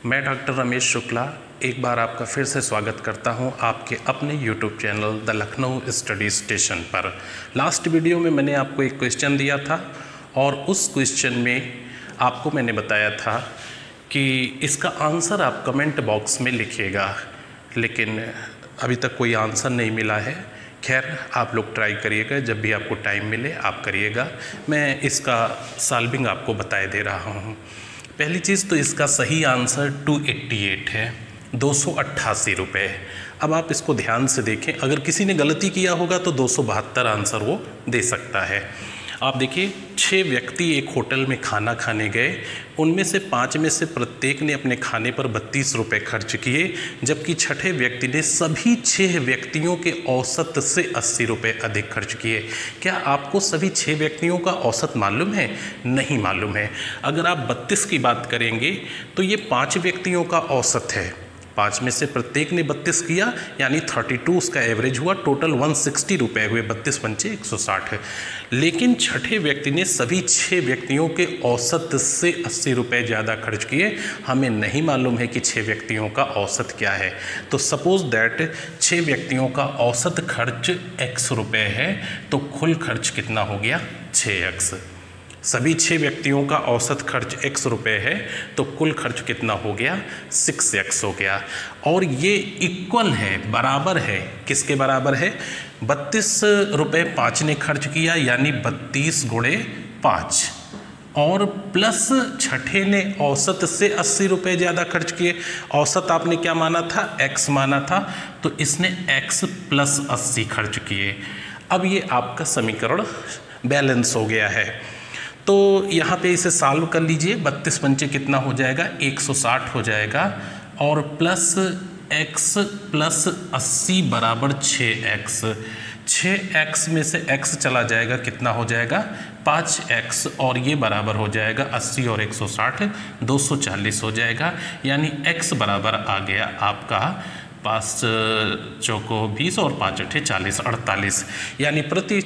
मैं डॉक्टर रमेश शुक्ला एक बार आपका फिर से स्वागत करता हूं आपके अपने YouTube channel the Lucknow study station पर। लास्ट वीडियो में मैंने आपको एक क्वेश्चन दिया था और उस क्वेश्चन में आपको मैंने बताया था कि इसका आंसर आप कमेंट बॉक्स में लिखिएगा, लेकिन अभी तक कोई आंसर नहीं मिला है। खैर, आप लोग ट्राई करिएगा, जब भी आपको टाइम मिले आप करिएगा। मैं इसका सॉल्विंग आपको बताए दे रहा हूँ। पहली चीज़ तो इसका सही आंसर 288 है, 288 रुपये। अब आप इसको ध्यान से देखें, अगर किसी ने गलती किया होगा तो 272 आंसर वो दे सकता है। आप देखिए, 6 व्यक्ति एक होटल में खाना खाने गए, उनमें से 5 में से प्रत्येक ने अपने खाने पर 32 रुपये खर्च किए, जबकि छठे व्यक्ति ने सभी 6 व्यक्तियों के औसत से 80 रुपये अधिक खर्च किए। क्या आपको सभी 6 व्यक्तियों का औसत मालूम है? नहीं मालूम है। अगर आप 32 की बात करेंगे तो ये 5 व्यक्तियों का औसत है। 5 में से प्रत्येक ने 32 किया, यानी 32 उसका एवरेज हुआ। टोटल 160 रुपये हुए, 32 पंचे 160 है। लेकिन छठे व्यक्ति ने सभी 6 व्यक्तियों के औसत से 80 रुपये ज़्यादा खर्च किए। हमें नहीं मालूम है कि 6 व्यक्तियों का औसत क्या है। तो सपोज दैट 6 व्यक्तियों का औसत खर्च x रुपये है, तो कुल खर्च कितना हो गया? 6x। सभी 6 व्यक्तियों का औसत खर्च x रुपये है, तो कुल खर्च कितना हो गया? 6x हो गया। और ये इक्वल है, बराबर है। किसके बराबर है? 32 रुपये 5 ने खर्च किया, यानी 32 गुणे 5, और प्लस छठे ने औसत से 80 रुपये ज़्यादा खर्च किए। औसत आपने क्या माना था? x माना था, तो इसने x प्लस 80 खर्च किए। अब ये आपका समीकरण बैलेंस हो गया है। तो यहाँ पे इसे सॉल्व कर लीजिए। 32 पंचे कितना हो जाएगा? 160 हो जाएगा, और प्लस x प्लस 80 बराबर 6x। 6x में से x चला जाएगा, कितना हो जाएगा? 5x, और ये बराबर हो जाएगा 80 और 160 240 हो जाएगा। यानी x बराबर आ गया आपका 5 चौको 20 और 5 अठे 40, 48। यानी प्रति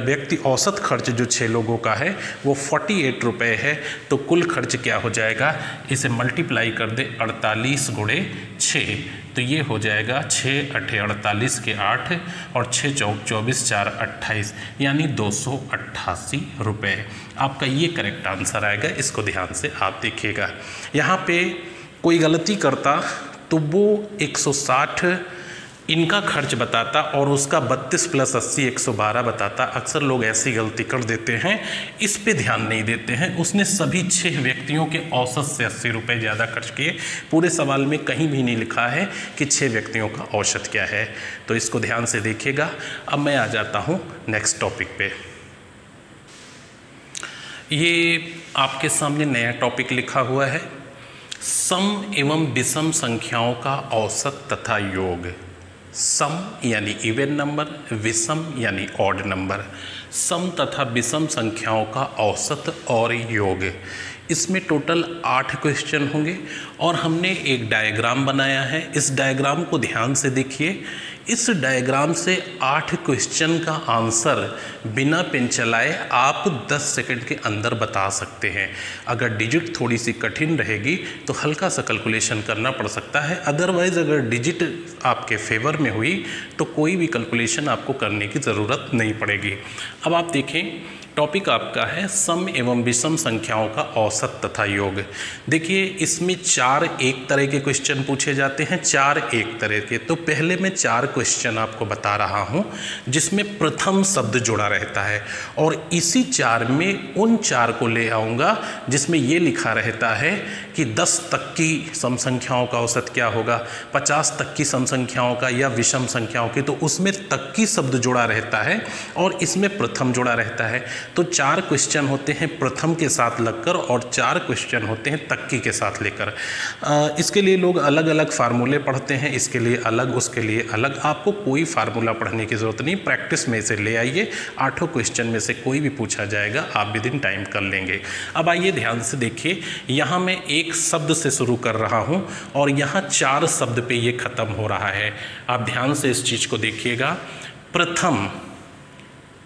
व्यक्ति औसत खर्च जो 6 लोगों का है वो 48 रुपये है। तो कुल खर्च क्या हो जाएगा? इसे मल्टीप्लाई कर दे 48 गुणे 6, तो ये हो जाएगा 6 अठे 48 के 8, और 6 चौक 24 4 28, यानी 288 रुपये। आपका ये करेक्ट आंसर आएगा। इसको ध्यान से आप देखिएगा। यहाँ पे कोई गलती करता तो वो 160 इनका खर्च बताता और उसका 32 प्लस 80 112 बताता। अक्सर लोग ऐसी गलती कर देते हैं, इस पे ध्यान नहीं देते हैं। उसने सभी 6 व्यक्तियों के औसत से 80 रुपये ज़्यादा खर्च किए। पूरे सवाल में कहीं भी नहीं लिखा है कि 6 व्यक्तियों का औसत क्या है। तो इसको ध्यान से देखिएगा। अब मैं आ जाता हूँ नेक्स्ट टॉपिक पे। ये आपके सामने नया टॉपिक लिखा हुआ है, सम एवं विषम संख्याओं का औसत तथा योग। सम यानी इवन नंबर, विषम यानी ऑड नंबर। सम तथा विषम संख्याओं का औसत और योग। इसमें टोटल 8 क्वेश्चन होंगे, और हमने एक डायग्राम बनाया है। इस डायग्राम को ध्यान से देखिए। इस डायग्राम से 8 क्वेश्चन का आंसर बिना पेन चलाए आप 10 सेकंड के अंदर बता सकते हैं। अगर डिजिट थोड़ी सी कठिन रहेगी तो हल्का सा कैलकुलेशन करना पड़ सकता है। अदरवाइज़ अगर डिजिट आपके फेवर में हुई तो कोई भी कैलकुलेशन आपको करने की ज़रूरत नहीं पड़ेगी। अब आप देखें, टॉपिक आपका है सम एवं विषम संख्याओं का औसत तथा योग। देखिए, इसमें 4 एक तरह के क्वेश्चन पूछे जाते हैं, 4 एक तरह के। तो पहले मैं 4 क्वेश्चन आपको बता रहा हूं जिसमें प्रथम शब्द जुड़ा रहता है, और इसी 4 में उन 4 को ले आऊँगा जिसमें ये लिखा रहता है कि 10 तक की सम संख्याओं का औसत क्या होगा, 50 तक की सम संख्याओं का या विषम संख्याओं की। तो उसमें तक की शब्द जुड़ा रहता है और इसमें प्रथम जुड़ा रहता है। तो 4 क्वेश्चन होते हैं प्रथम के साथ लगकर, और 4 क्वेश्चन होते हैं तक्की के साथ लेकर। इसके लिए लोग अलग अलग फार्मूले पढ़ते हैं, इसके लिए अलग, उसके लिए अलग। आपको कोई फार्मूला पढ़ने की ज़रूरत नहीं, प्रैक्टिस में इसे ले आइए। 8 क्वेश्चन में से कोई भी पूछा जाएगा, आप विदिन टाइम कर लेंगे। अब आइए ध्यान से देखिए, यहाँ मैं एक शब्द से शुरू कर रहा हूँ और यहाँ 4 शब्द पे ये ख़त्म हो रहा है। आप ध्यान से इस चीज़ को देखिएगा। प्रथम,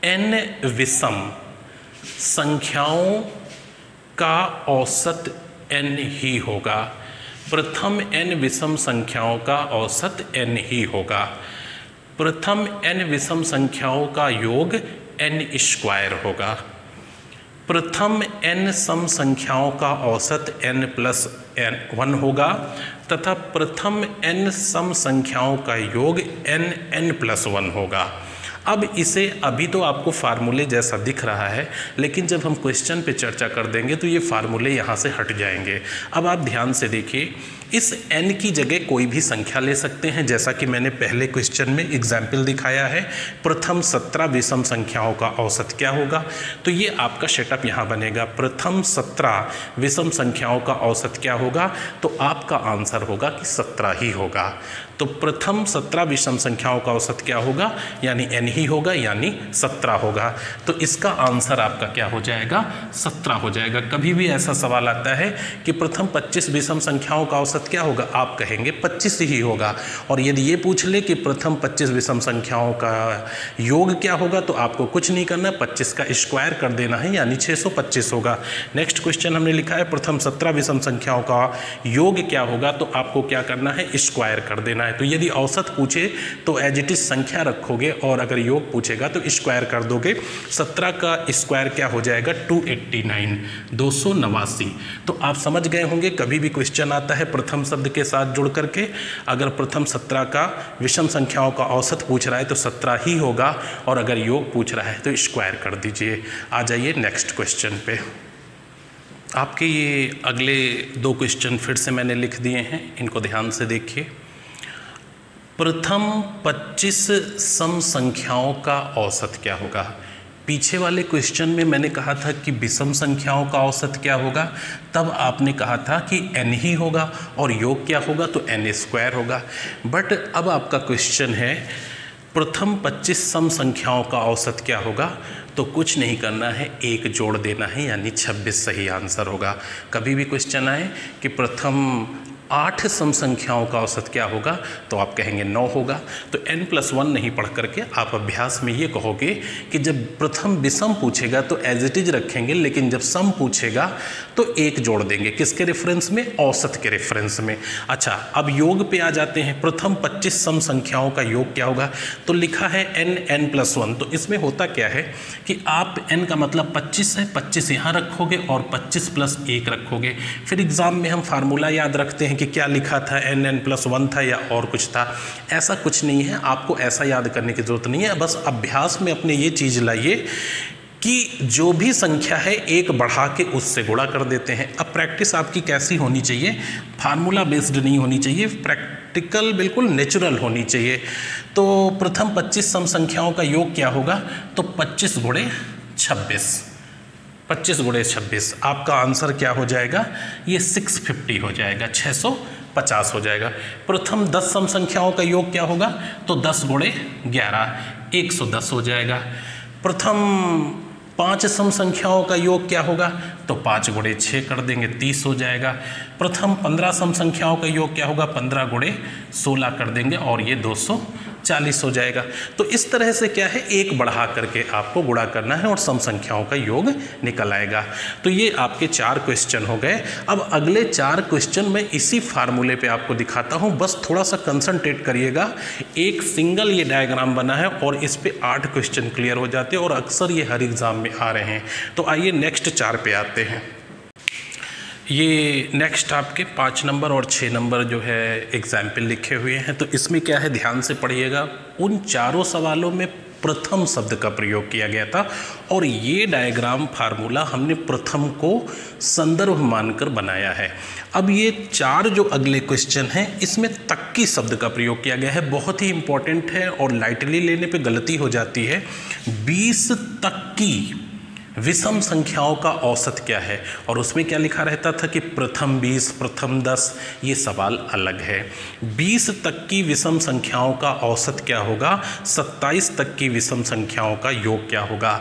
n विषम संख्याओं का औसत n ही होगा। प्रथम n विषम संख्याओं का औसत n ही होगा। प्रथम n विषम संख्याओं का योग n स्क्वायर होगा। प्रथम n सम संख्याओं का औसत n प्लस n 1 होगा तथा प्रथम n सम संख्याओं का योग n प्लस 1 होगा। अब इसे अभी तो आपको फार्मूले जैसा दिख रहा है, लेकिन जब हम क्वेश्चन पे चर्चा कर देंगे तो ये फार्मूले यहाँ से हट जाएंगे। अब आप ध्यान से देखिए, इस n की जगह कोई भी संख्या ले सकते हैं, जैसा कि मैंने पहले क्वेश्चन में एग्जाम्पल दिखाया है। प्रथम 17 विषम संख्याओं का औसत क्या होगा, तो ये आपका सेटअप यहाँ बनेगा। प्रथम 17 विषम संख्याओं का औसत क्या होगा, तो आपका आंसर होगा कि 17 ही होगा। तो प्रथम 17 विषम संख्याओं का औसत क्या होगा, यानी n ही होगा, यानी 17 होगा। तो इसका आंसर आपका क्या हो जाएगा, 17 हो जाएगा। कभी भी ऐसा सवाल आता है कि प्रथम 25 विषम संख्याओं का औसत क्या होगा, आप कहेंगे 25 ही होगा। और यदि ये पूछ ले कि प्रथम 25 विषम संख्याओं का योग क्या होगा, तो आपको कुछ नहीं करना, 25 का स्क्वायर कर देना है, यानी 625 होगा। नेक्स्ट क्वेश्चन हमने लिखा है प्रथम 17 विषम संख्याओं का योग क्या होगा, तो आपको क्या करना है, स्क्वायर कर देना है। तो यदि औसत पूछे तो एज इट इज संख्या रखोगे, और अगर योग पूछेगा तो स्क्वायर कर दोगे। 17 का स्क्वायर क्या हो जाएगा, 289, 289। तो आप समझ गए होंगे, कभी भी क्वेश्चन आता है प्रथम शब्द के साथ जुड़ करके, अगर प्रथम 17 का विषम संख्याओं का औसत पूछ रहा है तो 17 ही होगा, और अगर योग पूछ रहा है तो स्क्वायर कर दीजिए। आ जाइए नेक्स्ट क्वेश्चन पे। आपके ये अगले 2 क्वेश्चन फिर से मैंने लिख दिए हैं, इनको ध्यान से देखिए। प्रथम 25 सम संख्याओं का औसत क्या होगा। पीछे वाले क्वेश्चन में मैंने कहा था कि विषम संख्याओं का औसत क्या होगा, तब आपने कहा था कि n ही होगा, और योग क्या होगा, तो n स्क्वायर होगा। बट अब आपका क्वेश्चन है प्रथम 25 सम संख्याओं का औसत क्या होगा, तो कुछ नहीं करना है, 1 जोड़ देना है, यानी 26 सही आंसर होगा। कभी भी क्वेश्चन आए कि प्रथम 8 सम संख्याओं का औसत क्या होगा, तो आप कहेंगे 9 होगा। तो n प्लस 1 नहीं पढ़ करके आप अभ्यास में ये कहोगे कि जब प्रथम विषम पूछेगा तो एज इट इज रखेंगे, लेकिन जब सम पूछेगा तो 1 जोड़ देंगे। किसके रेफरेंस में, औसत के रेफरेंस में। अच्छा, अब योग पे आ जाते हैं। प्रथम 25 सम संख्याओं का योग क्या होगा, तो लिखा है n प्लस 1। तो इसमें होता क्या है कि आप n का मतलब 25 है, 25 यहाँ रखोगे और 25 प्लस 1 रखोगे। फिर एग्जाम में हम फार्मूला याद रखते हैं कि क्या लिखा था, n प्लस 1 था या और कुछ था। ऐसा कुछ नहीं है, आपको ऐसा याद करने की जरूरत नहीं है। बस अभ्यास में अपने ये चीज़ लाइए कि जो भी संख्या है 1 बढ़ा के उससे गुणा कर देते हैं। अब प्रैक्टिस आपकी कैसी होनी चाहिए, फार्मूला बेस्ड नहीं होनी चाहिए, प्रैक्टिकल बिल्कुल नेचुरल होनी चाहिए। तो प्रथम 25 सम संख्याओं का योग क्या होगा, तो 25 गुणे 26, 25 गुणे 26। आपका आंसर क्या हो जाएगा, ये 650 हो जाएगा, 650 हो जाएगा। प्रथम 10 सम संख्याओं का योग क्या होगा, तो 10 गुणे 11, 110 हो जाएगा। प्रथम 5 सम संख्याओं का योग क्या होगा, तो 5 गुणे 6 कर देंगे, 30 हो जाएगा। प्रथम 15 सम संख्याओं का योग क्या होगा, 15 गुणे 16 कर देंगे, और ये 240 हो जाएगा। तो इस तरह से क्या है, 1 बढ़ा करके आपको गुणा करना है और सम संख्याओं का योग निकल आएगा। तो ये आपके 4 क्वेश्चन हो गए। अब अगले 4 क्वेश्चन मैं इसी फार्मूले पे आपको दिखाता हूँ, बस थोड़ा सा कंसंट्रेट करिएगा। एक सिंगल ये डायग्राम बना है और इस पे 8 क्वेश्चन क्लियर हो जाते हैं, और अक्सर ये हर एग्जाम में आ रहे हैं। तो आइए नेक्स्ट 4 पे आते हैं। ये नेक्स्ट आपके 5 नंबर और 6 नंबर जो है एग्जाम्पल लिखे हुए हैं। तो इसमें क्या है, ध्यान से पढ़िएगा। उन चारों सवालों में प्रथम शब्द का प्रयोग किया गया था, और ये डायग्राम फार्मूला हमने प्रथम को संदर्भ मानकर बनाया है। अब ये 4 जो अगले क्वेश्चन हैं, इसमें तक्की शब्द का प्रयोग किया गया है। बहुत ही इंपॉर्टेंट है और लाइटली लेने पे गलती हो जाती है। 20 तक्की विषम संख्याओं का औसत क्या है, और उसमें क्या लिखा रहता था कि प्रथम 20, प्रथम 10, ये सवाल अलग है। 20 तक की विषम संख्याओं का औसत क्या होगा, 27 तक की विषम संख्याओं का योग क्या होगा।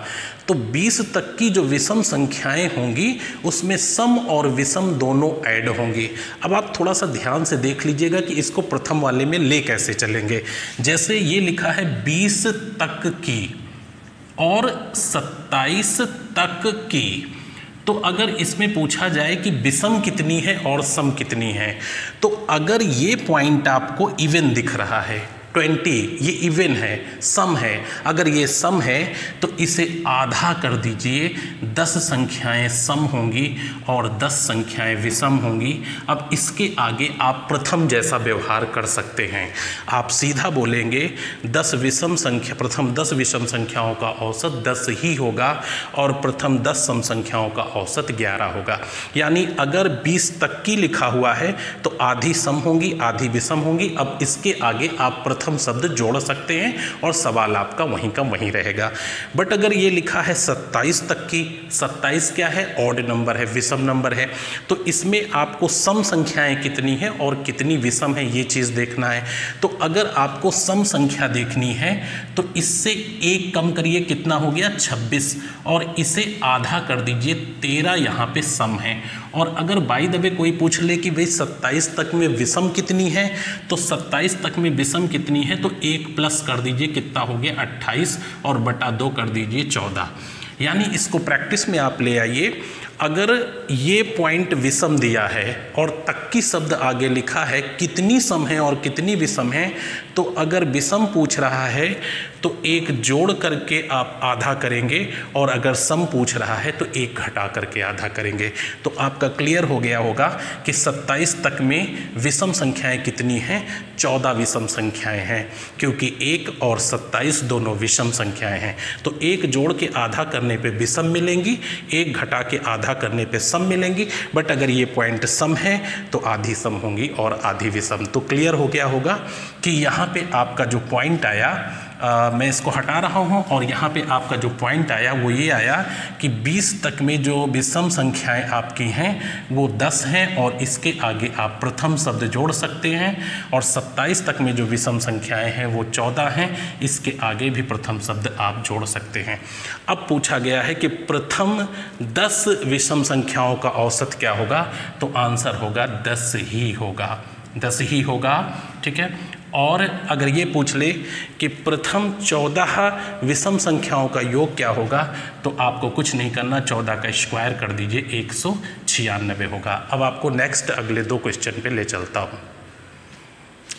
तो 20 तक की जो विषम संख्याएं होंगी उसमें सम और विषम दोनों ऐड होंगी। अब आप थोड़ा सा ध्यान से देख लीजिएगा कि इसको प्रथम वाले में ले कैसे चलेंगे। जैसे ये लिखा है 20 तक की और 27 तक की, तो अगर इसमें पूछा जाए कि विषम कितनी है और सम कितनी है, तो अगर ये पॉइंट आपको इवन दिख रहा है 20, ये इवन है, सम है, अगर ये सम है तो इसे आधा कर दीजिए, 10 संख्याएं सम होंगी और 10 संख्याएं विषम होंगी। अब इसके आगे आप प्रथम जैसा व्यवहार कर सकते हैं, आप सीधा बोलेंगे 10 विषम संख्या, प्रथम 10 विषम संख्याओं का औसत 10 ही होगा और प्रथम 10 सम संख्याओं का औसत 11 होगा। यानी अगर 20 तक की लिखा हुआ है तो आधी सम होंगी, आधी विषम होंगी। अब इसके आगे आप प्रथम शब्द जोड़ सकते हैं और सवाल आपका वहीं का वहीं रहेगा। बट अगर ये लिखा है 27 तक की, 27 क्या है, ऑड नंबर है, विषम नंबर है, तो इसमें आपको सम संख्याएं कितनी है और कितनी विषम है ये चीज़ देखना है। तो अगर आपको सम संख्या देखनी है तो इससे एक कम करिए, कितना हो गया 26, और इसे आधा कर दीजिए, 13 यहाँ पे सम है। और अगर बाय द वे कोई पूछ ले कि भाई 27 तक में विषम कितनी है, तो 27 तक में विषम कितनी है, तो 1 प्लस कर दीजिए, कितना हो गया 28, और बटा 2 कर दीजिए 14। यानी इसको प्रैक्टिस में आप ले आइए। अगर ये पॉइंट विषम दिया है और तक्की शब्द आगे लिखा है कितनी सम है और कितनी विषम है, तो अगर विषम पूछ रहा है तो एक जोड़ करके आप आधा करेंगे, और अगर सम पूछ रहा है तो एक घटा करके आधा करेंगे। तो आपका क्लियर हो गया होगा कि 27 तक में विषम संख्याएं कितनी हैं, 14 विषम संख्याएं हैं, क्योंकि 1 और 27 दोनों विषम संख्याएं हैं। तो एक जोड़ के आधा करने पे विषम मिलेंगी, एक घटा के आधा करने पे सम मिलेंगी। बट अगर ये पॉइंट सम है तो आधी सम होंगी और आधी विषम। तो क्लियर हो गया होगा कि यहाँ पे आपका जो पॉइंट आया, मैं इसको हटा रहा हूँ, और यहाँ पे आपका जो पॉइंट आया वो ये आया कि 20 तक में जो विषम संख्याएं आपकी हैं वो 10 हैं, और इसके आगे आप प्रथम शब्द जोड़ सकते हैं। और 27 तक में जो विषम संख्याएं हैं वो 14 हैं, इसके आगे भी प्रथम शब्द आप जोड़ सकते हैं। अब पूछा गया है कि प्रथम 10 विषम संख्याओं का औसत क्या होगा, तो आंसर होगा 10 ही होगा, 10 ही होगा। ठीक है। और अगर ये पूछ ले कि प्रथम 14 विषम संख्याओं का योग क्या होगा, तो आपको कुछ नहीं करना, 14 का स्क्वायर कर दीजिए, 196 होगा। अब आपको नेक्स्ट अगले 2 क्वेश्चन पे ले चलता हूँ।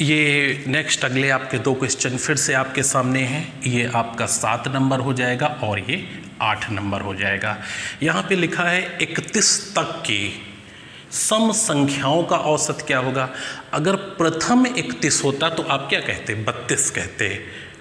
ये नेक्स्ट अगले आपके 2 क्वेश्चन फिर से आपके सामने हैं। ये आपका 7 नंबर हो जाएगा और ये 8 नंबर हो जाएगा। यहाँ पे लिखा है 31 तक की सम संख्याओं का औसत क्या होगा। अगर प्रथम 31 होता तो आप क्या कहते, 32 कहते,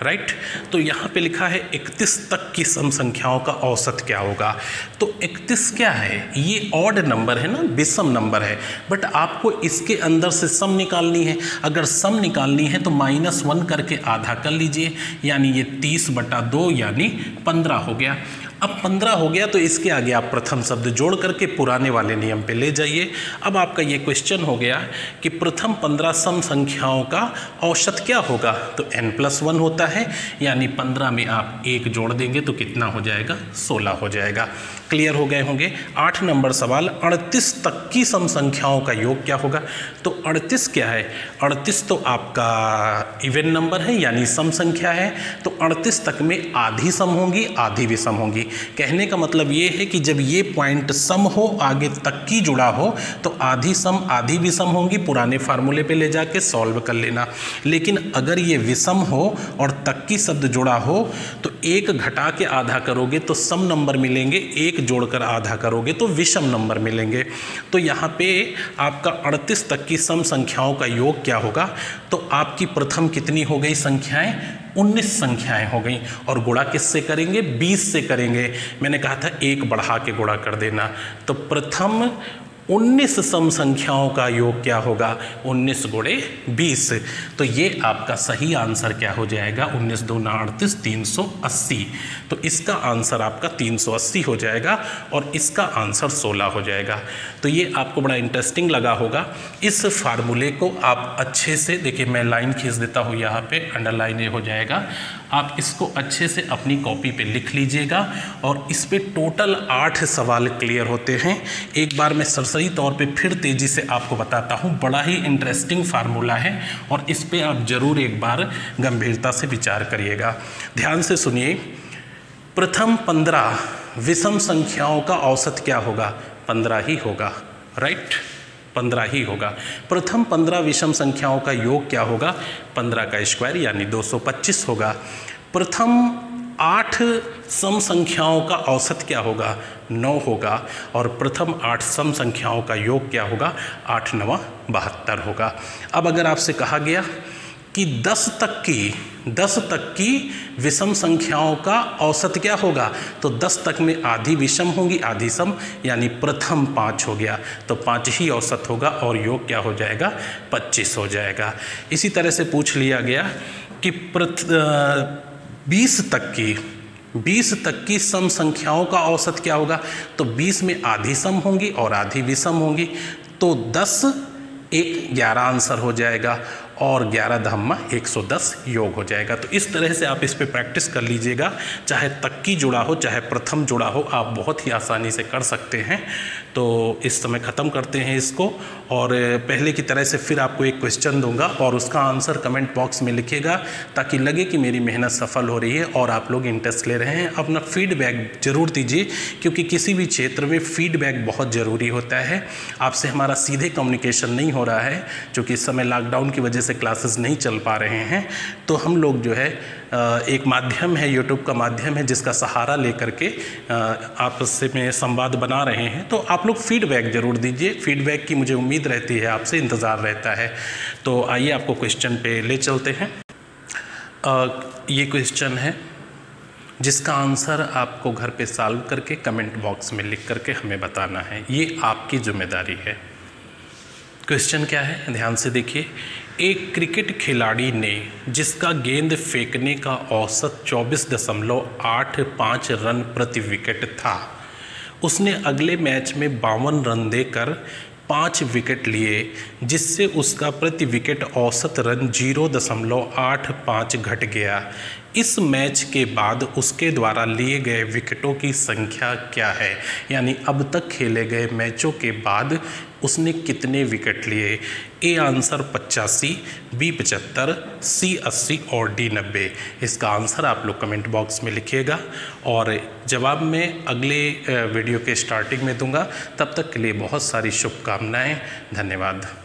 राइट। तो यहाँ पे लिखा है 31 तक की सम संख्याओं का औसत क्या होगा। तो 31 क्या है, ये ऑड नंबर है ना, विषम नंबर है, बट आपको इसके अंदर से सम निकालनी है। अगर सम निकालनी है तो -1 करके आधा कर लीजिए, यानी ये 30/2 यानी 15 हो गया। अब 15 हो गया तो इसके आगे आप प्रथम शब्द जोड़ करके पुराने वाले नियम पे ले जाइए। अब आपका ये क्वेश्चन हो गया कि प्रथम 15 सम संख्याओं का औसत क्या होगा, तो n+1 होता है, यानी 15 में आप 1 जोड़ देंगे तो कितना हो जाएगा, 16 हो जाएगा। क्लियर हो गए होंगे। 8 नंबर सवाल, 38 तक की सम संख्याओं का योग क्या होगा। तो 38 क्या है, 38 तो आपका इवन नंबर है यानी सम संख्या है। तो 38 तक में आधी सम होंगी, आधी विषम होंगी। कहने का मतलब ये है कि जब ये पॉइंट सम हो, आगे तक की जुड़ा हो, तो आधी सम आधी विषम होंगी। पुराने फार्मूले पे ले जाके सॉल्व कर लेना। लेकिन अगर ये विषम हो और तक की शब्द जुड़ा हो तो 1 घटा के आधा करोगे तो सम नंबर मिलेंगे, 1 जोड़कर आधा करोगे तो विषम नंबर मिलेंगे। तो यहाँ पे आपका 38 तक की सम संख्याओं का योग क्या होगा। तो आपकी प्रथम कितनी हो गई संख्याएं, 19 संख्याएं हो गई। और गुणा किससे करेंगे, 20 से करेंगे। मैंने कहा था 1 बढ़ा के गुणा कर देना। तो प्रथम 19 सम संख्याओं का योग क्या होगा, 19 × 20। तो ये आपका सही आंसर क्या हो जाएगा, 19 × 2 = 38, 380। तो इसका आंसर आपका 380 हो जाएगा और इसका आंसर 16 हो जाएगा। तो ये आपको बड़ा इंटरेस्टिंग लगा होगा। इस फार्मूले को आप अच्छे से देखिए, मैं लाइन खींच देता हूँ, यहाँ पे अंडरलाइन ये हो जाएगा। आप इसको अच्छे से अपनी कॉपी पे लिख लीजिएगा और इस पे टोटल 8 सवाल क्लियर होते हैं। एक बार मैं सरसरी तौर पे फिर तेज़ी से आपको बताता हूँ। बड़ा ही इंटरेस्टिंग फार्मूला है और इस पे आप ज़रूर एक बार गंभीरता से विचार करिएगा। ध्यान से सुनिए। प्रथम 15 विषम संख्याओं का औसत क्या होगा? 15 ही होगा, राइट, 15 ही होगा। प्रथम 15 विषम संख्याओं का योग क्या होगा? 15 का स्क्वायर यानी 225 होगा। प्रथम 8 सम संख्याओं का औसत क्या होगा? 9 होगा। और प्रथम 8 सम संख्याओं का योग क्या होगा? 8 9 72 होगा। अब अगर आपसे कहा गया कि 10 तक की विषम संख्याओं का औसत क्या होगा, तो 10 तक में आधी विषम होंगी आधी सम, यानी प्रथम 5 हो गया, तो 5 ही औसत होगा और योग क्या हो जाएगा? 25 हो जाएगा। इसी तरह से पूछ लिया गया कि 20 तक की सम संख्याओं का औसत क्या होगा, तो 20 में आधी सम होंगी और आधी विषम होंगी, तो 10 1 11 आंसर हो जाएगा और 11 धम्मा 110 योग हो जाएगा। तो इस तरह से आप इस पे प्रैक्टिस कर लीजिएगा, चाहे तक्की जुड़ा हो चाहे प्रथम जुड़ा हो, आप बहुत ही आसानी से कर सकते हैं। तो इस समय ख़त्म करते हैं इसको, और पहले की तरह से फिर आपको एक क्वेश्चन दूंगा और उसका आंसर कमेंट बॉक्स में लिखिएगा, ताकि लगे कि मेरी मेहनत सफल हो रही है और आप लोग इंटरेस्ट ले रहे हैं। अपना फीडबैक ज़रूर दीजिए, क्योंकि किसी भी क्षेत्र में फीडबैक बहुत ज़रूरी होता है। आपसे हमारा सीधे कम्युनिकेशन नहीं हो रहा है, क्योंकि इस समय लॉकडाउन की वजह से क्लासेस नहीं चल पा रहे हैं, तो हम लोग जो है एक माध्यम है, यूट्यूब का माध्यम है, जिसका सहारा लेकर के आपस में संवाद बना रहे हैं। तो आप लोग फीडबैक ज़रूर दीजिए, फीडबैक की मुझे उम्मीद रहती है, आपसे इंतज़ार रहता है। तो आइए आपको क्वेश्चन पे ले चलते हैं। ये क्वेश्चन है जिसका आंसर आपको घर पे सॉल्व करके कमेंट बॉक्स में लिख करके हमें बताना है, ये आपकी जिम्मेदारी है। क्वेश्चन क्या है, ध्यान से देखिए। एक क्रिकेट खिलाड़ी ने, जिसका गेंद फेंकने का औसत 24.85 रन प्रति विकेट था, उसने अगले मैच में 52 रन देकर 5 विकेट लिए, जिससे उसका प्रति विकेट औसत रन 0.85 घट गया। इस मैच के बाद उसके द्वारा लिए गए विकेटों की संख्या क्या है? यानी अब तक खेले गए मैचों के बाद उसने कितने विकेट लिए? ए आंसर 85, बी 75, सी 80 और डी 90। इसका आंसर आप लोग कमेंट बॉक्स में लिखिएगा और जवाब मैं अगले वीडियो के स्टार्टिंग में दूंगा। तब तक के लिए बहुत सारी शुभकामनाएं। धन्यवाद।